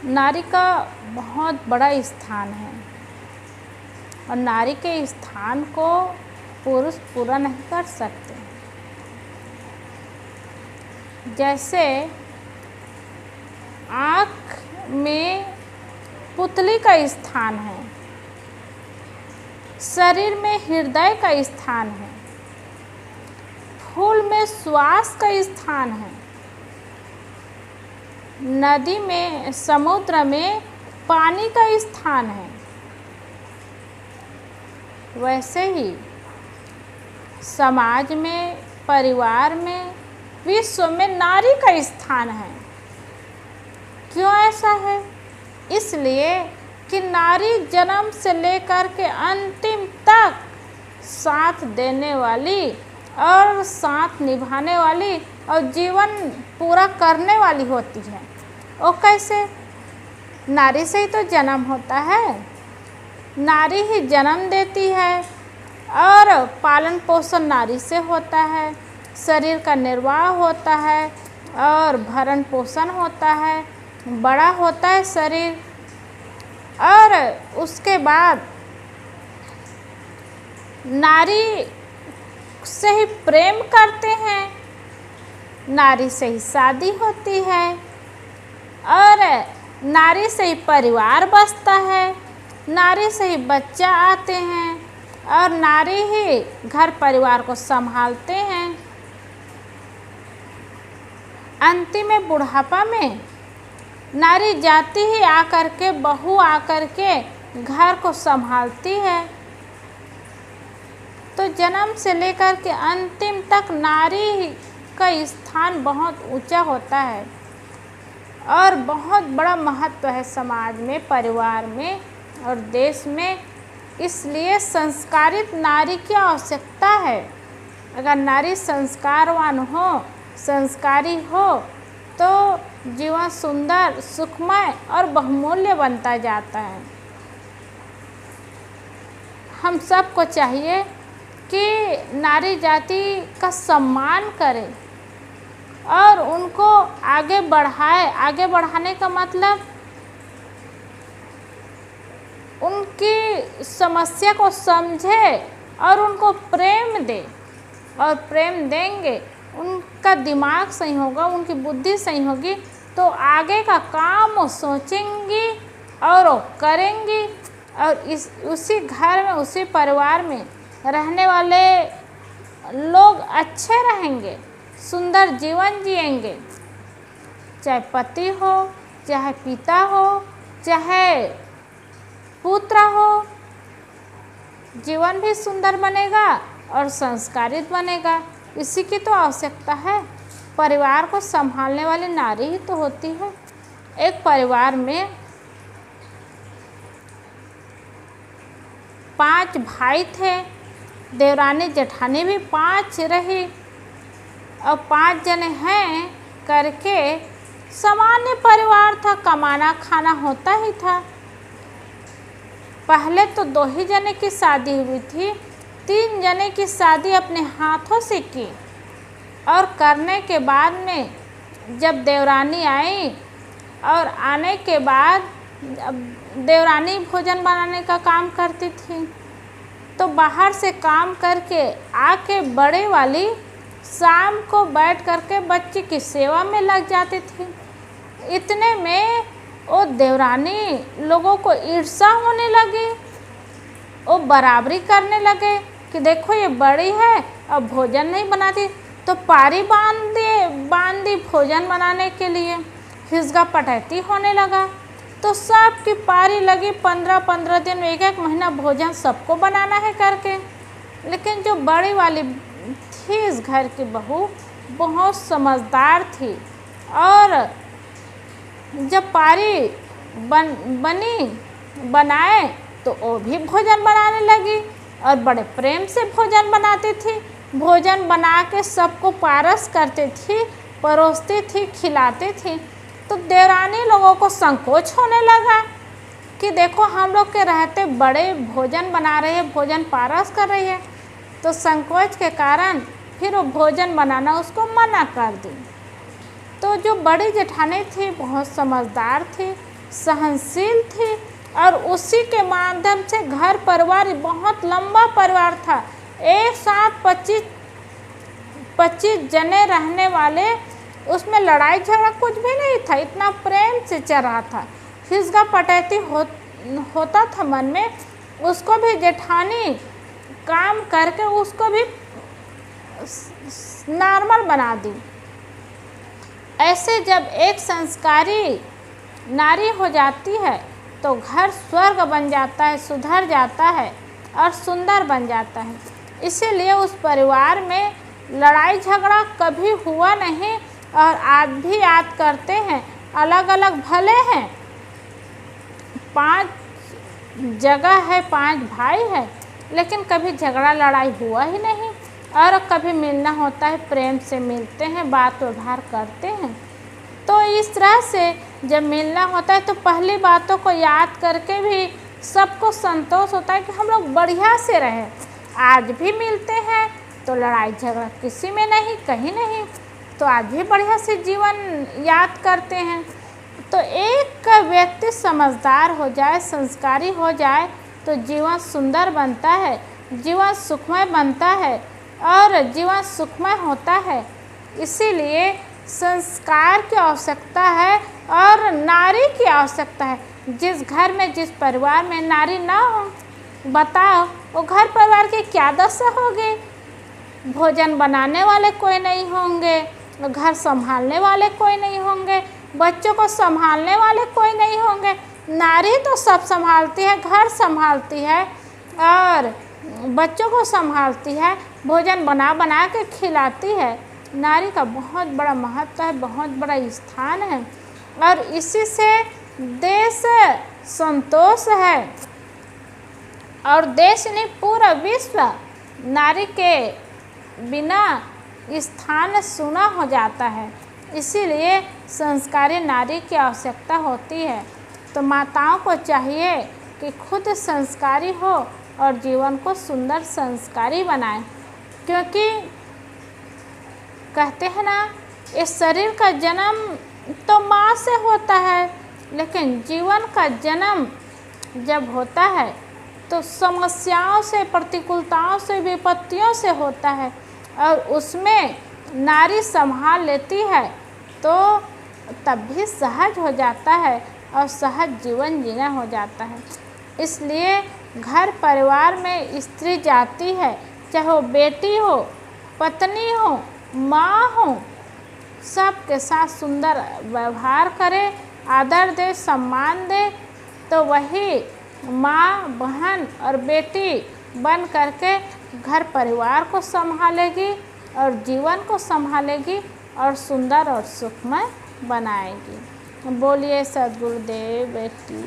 नारी का बहुत बड़ा स्थान है और नारी के स्थान को पुरुष पूरा नहीं कर सकते। जैसे आँख में पुतली का स्थान है, शरीर में हृदय का स्थान है, फूल में श्वास का स्थान है, नदी में समुद्र में पानी का स्थान है, वैसे ही समाज में, परिवार में, विश्व में नारी का स्थान है। क्यों ऐसा है? इसलिए कि नारी जन्म से लेकर के अंतिम तक साथ देने वाली और साथ निभाने वाली और जीवन पूरा करने वाली होती है। और कैसे? नारी से ही तो जन्म होता है, नारी ही जन्म देती है और पालन पोषण नारी से होता है, शरीर का निर्वाह होता है और भरण पोषण होता है, बड़ा होता है शरीर। और उसके बाद नारी से ही प्रेम करते हैं, नारी से ही शादी होती है और नारी से ही परिवार बसता है, नारी से ही बच्चा आते हैं और नारी ही घर परिवार को संभालते हैं। अंतिम में बुढ़ापा में नारी जाती ही आकर के, बहू आकर के घर को संभालती है। तो जन्म से लेकर के अंतिम तक नारी का स्थान बहुत ऊंचा होता है और बहुत बड़ा महत्व है समाज में, परिवार में और देश में। इसलिए संस्कारित नारी की आवश्यकता है। अगर नारी संस्कारवान हो, संस्कारी हो तो जीवन सुंदर, सुखमय और बहुमूल्य बनता जाता है। हम सबको चाहिए कि नारी जाति का सम्मान करें और उनको आगे बढ़ाए। आगे बढ़ाने का मतलब उनकी समस्या को समझे और उनको प्रेम दे। और प्रेम देंगे, उनका दिमाग सही होगा, उनकी बुद्धि सही होगी तो आगे का काम वो सोचेंगी और वो करेंगी और उसी घर में, उसी परिवार में रहने वाले लोग अच्छे रहेंगे, सुंदर जीवन जिएंगे। चाहे पति हो, चाहे पिता हो, चाहे पुत्र हो, जीवन भी सुंदर बनेगा और संस्कारित बनेगा। इसी की तो आवश्यकता है। परिवार को संभालने वाली नारी ही तो होती है। एक परिवार में 5 भाई थे, देवरानी जेठानी भी 5 रही और 5 जने हैं करके सामान्य परिवार था, कमाना खाना होता ही था। पहले तो 2 ही जने की शादी हुई थी, 3 जने की शादी अपने हाथों से की और करने के बाद में जब देवरानी आई और आने के बाद देवरानी भोजन बनाने का काम करती थी तो बाहर से काम करके आके बड़े वाली शाम को बैठ करके बच्चे की सेवा में लग जाती थी। इतने में वो देवरानी लोगों को ईर्ष्या होने लगी, वो बराबरी करने लगे कि देखो ये बड़ी है और भोजन नहीं बनाती, तो पारी बांध दी भोजन बनाने के लिए। हिसगा पटैती होने लगा तो सबकी पारी लगी 15-15 दिन में, 1-1 महीना भोजन सबको बनाना है करके। लेकिन जो बड़ी वाली थी इस घर की बहू बहुत समझदार थी और जब पारी बनाए तो वो भी भोजन बनाने लगी और बड़े प्रेम से भोजन बनाती थी। भोजन बना के सबको पारस करती थी, परोसती थी, खिलाती थी। तो देवरानी लोगों को संकोच होने लगा कि देखो हम लोग के रहते बड़े भोजन बना रहे हैं, भोजन पारस कर रही है। तो संकोच के कारण फिर वो भोजन बनाना उसको मना कर दी। तो जो बड़ी जेठानी थी बहुत समझदार थी, सहनशील थी और उसी के माध्यम से घर परिवार बहुत लंबा परिवार था। एक साथ 25 जने रहने वाले, उसमें लड़ाई झगड़ा कुछ भी नहीं था, इतना प्रेम से चल रहा था। खिसगा पटैती होता था मन में, उसको भी जेठानी काम करके उसको भी नॉर्मल बना दी। ऐसे जब एक संस्कारी नारी हो जाती है तो घर स्वर्ग बन जाता है, सुधर जाता है और सुंदर बन जाता है। इसीलिए उस परिवार में लड़ाई झगड़ा कभी हुआ नहीं और आज भी याद करते हैं। अलग अलग भले हैं, 5 जगह है, 5 भाई है, लेकिन कभी झगड़ा लड़ाई हुआ ही नहीं। और कभी मिलना होता है, प्रेम से मिलते हैं, बात व्यवहार करते हैं। तो इस तरह से जब मिलना होता है तो पहली बातों को याद करके भी सबको संतोष होता है कि हम लोग बढ़िया से रहें। आज भी मिलते हैं तो लड़ाई झगड़ा किसी में नहीं, कहीं नहीं, तो आज भी बढ़िया से जीवन याद करते हैं। तो एक व्यक्ति समझदार हो जाए, संस्कारी हो जाए तो जीवन सुंदर बनता है, जीवन सुखमय बनता है और जीवन सुखमय होता है। इसीलिए संस्कार की आवश्यकता है और नारी की आवश्यकता है। जिस घर में, जिस परिवार में नारी ना हो, बताओ वो घर परिवार की क्या दशा होगी। भोजन बनाने वाले कोई नहीं होंगे, घर संभालने वाले कोई नहीं होंगे, बच्चों को संभालने वाले कोई नहीं होंगे। नारी तो सब संभालती है, घर संभालती है और बच्चों को संभालती है, भोजन बना बना के खिलाती है। नारी का बहुत बड़ा महत्व है, बहुत बड़ा स्थान है और इसी से देश संतोष है और देश नहीं, पूरा विश्व नारी के बिना स्थान शून्य हो जाता है। इसीलिए संस्कारी नारी की आवश्यकता होती है। तो माताओं को चाहिए कि खुद संस्कारी हो और जीवन को सुंदर संस्कारी बनाएं, क्योंकि कहते हैं ना, इस शरीर का जन्म तो माँ से होता है, लेकिन जीवन का जन्म जब होता है तो समस्याओं से, प्रतिकूलताओं से, विपत्तियों से होता है और उसमें नारी संभाल लेती है तो तब भी सहज हो जाता है और सहज जीवन जीना हो जाता है। इसलिए घर परिवार में स्त्री जाती है, चाहे वो बेटी हो, पत्नी हो, माँ हो, सबके साथ सुंदर व्यवहार करे, आदर दे, सम्मान दे, तो वही माँ, बहन और बेटी बन करके घर परिवार को संभालेगी और जीवन को संभालेगी और सुंदर और सुखमय बनाएगी। बोलिए सद्गुरुदेव बेटी।